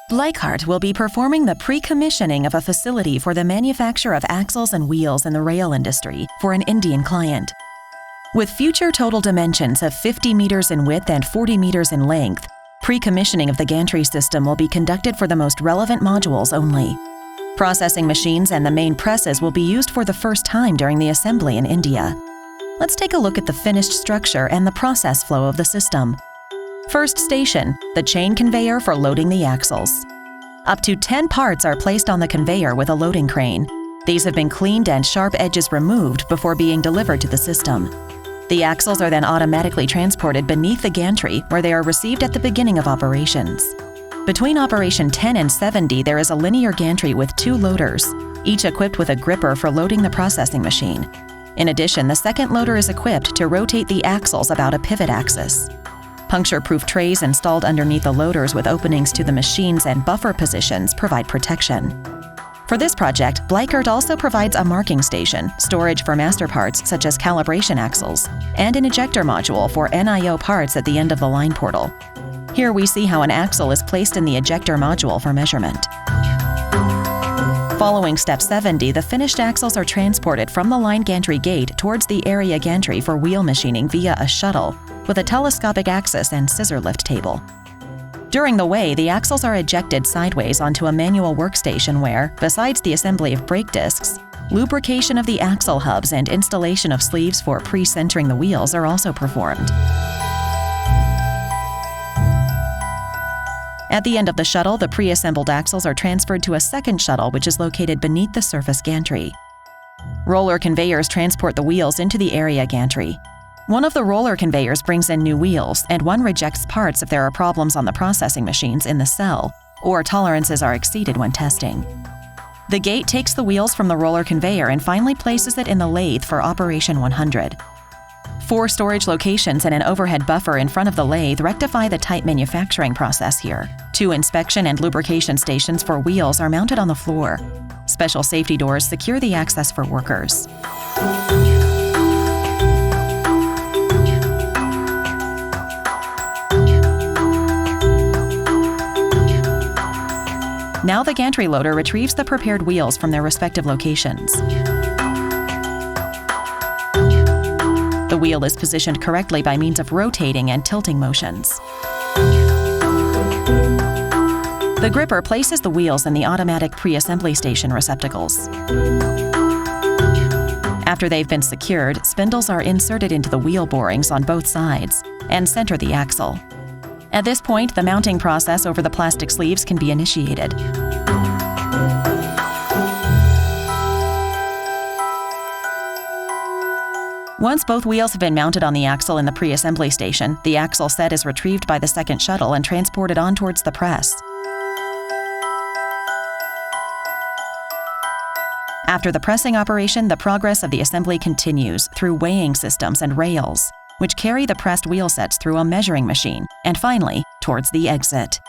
BLEICHERT will be performing the pre-commissioning of a facility for the manufacture of axles and wheels in the rail industry for an Indian client. With future total dimensions of 50 meters in width and 40 meters in length, pre-commissioning of the gantry system will be conducted for the most relevant modules only. Processing machines and the main presses will be used for the first time during the assembly in India. Let's take a look at the finished structure and the process flow of the system. First station, the chain conveyor for loading the axles. Up to 10 parts are placed on the conveyor with a loading crane. These have been cleaned and sharp edges removed before being delivered to the system. The axles are then automatically transported beneath the gantry, where they are received at the beginning of operations. Between operation 10 and 70, there is a linear gantry with 2 loaders, each equipped with a gripper for loading the processing machine. In addition, the second loader is equipped to rotate the axles about a pivot axis. Puncture-proof trays installed underneath the loaders with openings to the machines and buffer positions provide protection. For this project, BLEICHERT also provides a marking station, storage for master parts such as calibration axles, and an ejector module for NIO parts at the end of the line portal. Here we see how an axle is placed in the ejector module for measurement. Following step 70, the finished axles are transported from the line gantry gate towards the area gantry for wheel machining via a shuttle with a telescopic axis and scissor lift table. During the way, the axles are ejected sideways onto a manual workstation where, besides the assembly of brake discs, lubrication of the axle hubs and installation of sleeves for pre-centering the wheels are also performed. At the end of the shuttle, the pre-assembled axles are transferred to a second shuttle which is located beneath the surface gantry. Roller conveyors transport the wheels into the area gantry. One of the roller conveyors brings in new wheels, and one rejects parts if there are problems on the processing machines in the cell, or tolerances are exceeded when testing. The gate takes the wheels from the roller conveyor and finally places it in the lathe for operation 100. 4 storage locations and an overhead buffer in front of the lathe rectify the tight manufacturing process here. 2 inspection and lubrication stations for wheels are mounted on the floor. Special safety doors secure the access for workers. Now the gantry loader retrieves the prepared wheels from their respective locations. The wheel is positioned correctly by means of rotating and tilting motions. The gripper places the wheels in the automatic pre-assembly station receptacles. After they've been secured, spindles are inserted into the wheel borings on both sides and center the axle. At this point, the mounting process over the plastic sleeves can be initiated. Once both wheels have been mounted on the axle in the pre-assembly station, the axle set is retrieved by the second shuttle and transported on towards the press. After the pressing operation, the progress of the assembly continues through weighing systems and rails, which carry the pressed wheel sets through a measuring machine, and finally, towards the exit.